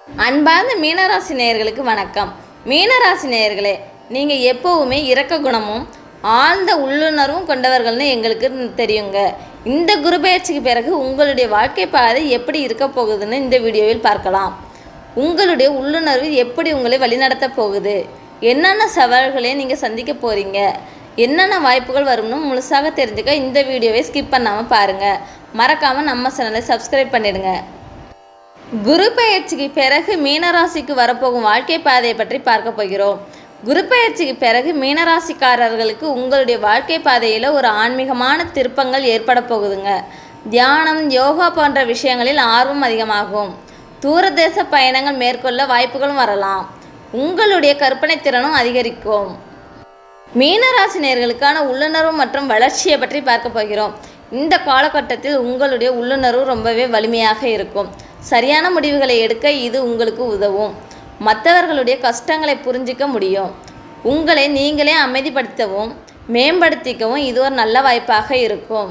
அன்பார்ந்த மீனராசி நேயர்களுக்கு வணக்கம். மீனராசி நேயர்களே, நீங்கள் எப்போவுமே இரக்க குணமும் ஆழ்ந்த உள்ளுணர்வும் கொண்டவர்கள்னு எங்களுக்கு தெரியுங்க. இந்த குரு பெயர்ச்சிக்கு பிறகு உங்களுடைய வாழ்க்கை பாதை எப்படி இருக்க போகுதுன்னு இந்த வீடியோவில் பார்க்கலாம். உங்களுடைய உள்ளுணர்வு எப்படி உங்களை வழிநடத்த போகுது, என்னென்ன சவால்களை நீங்கள் சந்திக்க போகிறீங்க, என்னென்ன வாய்ப்புகள் வரும்னு முழுசாக தெரிஞ்சுக்க இந்த வீடியோவை ஸ்கிப் பண்ணாமல் பாருங்கள். மறக்காமல் நம்ம சேனலை சப்ஸ்கிரைப் பண்ணிடுங்க. குரு பெயர்ச்சிக்கு பிறகு மீனராசிக்கு வரப்போகும் வாழ்க்கை பாதையை பற்றி பார்க்க போகிறோம். குரு பெயர்ச்சிக்கு பிறகு மீனராசிக்காரர்களுக்கு உங்களுடைய வாழ்க்கை பாதையில் ஒரு ஆன்மீகமான திருப்பங்கள் ஏற்பட போகுதுங்க. தியானம், யோகா போன்ற விஷயங்களில் ஆர்வம் அதிகமாகும். தூரதேச பயணங்கள் மேற்கொள்ள வாய்ப்புகளும் வரலாம். உங்களுடைய கற்பனை திறனும் அதிகரிக்கும். மீனராசினியர்களுக்கான உள்ளுணர்வு மற்றும் வளர்ச்சியை பற்றி பார்க்க போகிறோம். இந்த காலகட்டத்தில் உங்களுடைய உள்ளுணர்வு ரொம்பவே வலிமையாக இருக்கும். சரியான முடிவுகளை எடுக்க இது உங்களுக்கு உதவும். மற்றவர்களுடைய கஷ்டங்களை புரிஞ்சிக்க முடியும். உங்களை நீங்களே அமைதிப்படுத்தவும் மேம்படுத்திக்கவும் இது ஒரு நல்ல வாய்ப்பாக இருக்கும்.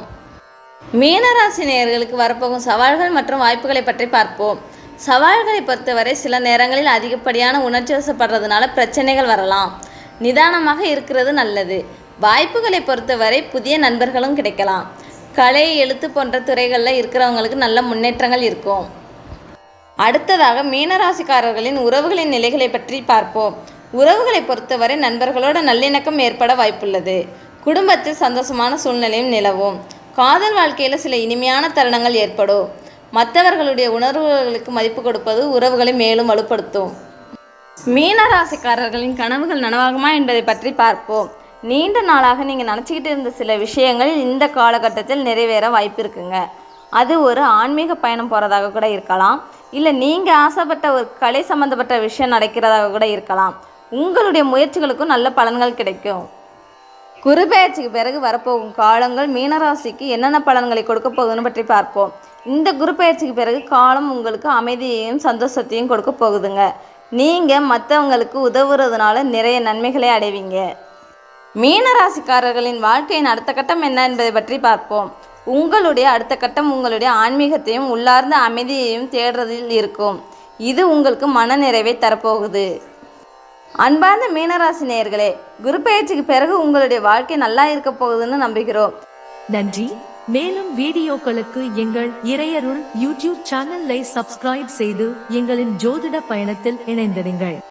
மீனராசி நேயர்களுக்கு வரப்போகும் சவால்கள் மற்றும் வாய்ப்புகளை பற்றி பார்ப்போம். சவால்களை பொறுத்தவரை சில நேரங்களில் அதிகப்படியான உணர்ச்சி வசப்படுறதுனால பிரச்சனைகள் வரலாம். நிதானமாக இருக்கிறது நல்லது. வாய்ப்புகளை பொறுத்தவரை புதிய நண்பர்களும் கிடைக்கலாம். கலை, எழுத்து போன்ற துறைகளில் இருக்கிறவங்களுக்கு நல்ல முன்னேற்றங்கள் இருக்கும். அடுத்ததாக மீனராசிக்காரர்களின் உறவுகளின் நிலைகளை பற்றி பார்ப்போம். உறவுகளை பொறுத்தவரை நண்பர்களோட நல்லிணக்கம் ஏற்பட வாய்ப்புள்ளது. குடும்பத்தில் சந்தோஷமான சூழ்நிலையும் நிலவும். காதல் வாழ்க்கையில் சில இனிமையான தருணங்கள் ஏற்படும். மற்றவர்களுடைய உணர்வுகளுக்கு மதிப்பு கொடுப்பது உறவுகளை மேலும் வலுப்படுத்தும். மீனராசிக்காரர்களின் கனவுகள் நனவாகுமா என்பதை பற்றி பார்ப்போம். நீண்ட நாளாக நீங்கள் நினச்சிக்கிட்டு இருந்த சில விஷயங்கள் இந்த காலகட்டத்தில் நிறைவேற வாய்ப்பு இருக்குங்க. அது ஒரு ஆன்மீக பயணம் போகிறதாக கூட இருக்கலாம். இல்லை நீங்கள் ஆசைப்பட்ட ஒரு கலை சம்மந்தப்பட்ட விஷயம் நடக்கிறதாக கூட இருக்கலாம். உங்களுடைய முயற்சிகளுக்கும் நல்ல பலன்கள் கிடைக்கும். குரு பெயர்ச்சிக்கு பிறகு வரப்போகும் காலங்கள் மீனராசிக்கு என்னென்ன பலன்களை கொடுக்க போகுதுன்னு பற்றி பார்ப்போம். இந்த குரு பெயர்ச்சிக்கு பிறகு காலம் உங்களுக்கு அமைதியையும் சந்தோஷத்தையும் கொடுக்க போகுதுங்க. நீங்கள் மற்றவங்களுக்கு உதவுறதுனால நிறைய நன்மைகளை அடைவீங்க. மீனராசிக்காரர்களின் வாழ்க்கையின் அடுத்த கட்டம் என்ன என்பதை பற்றி பார்ப்போம். உங்களுடைய அடுத்த கட்டம் உங்களுடைய ஆன்மீகத்தையும் உள்ளார்ந்த அமைதியையும் தேடுறதில் இருக்கும். இது உங்களுக்கு மன நிறைவை தரப்போகுது. அன்பார்ந்த மீனராசி நேயர்களே, குரு பெயர்ச்சிக்கு பிறகு உங்களுடைய வாழ்க்கை நல்லா இருக்க போகுதுன்னு நம்புகிறோம். நன்றி. மேலும் வீடியோக்களுக்கு எங்கள் இறையருள் யூடியூப் சேனலை சப்ஸ்கிரைப் செய்து எங்களின் ஜோதிட பயணத்தில் இணைந்திருங்கள்.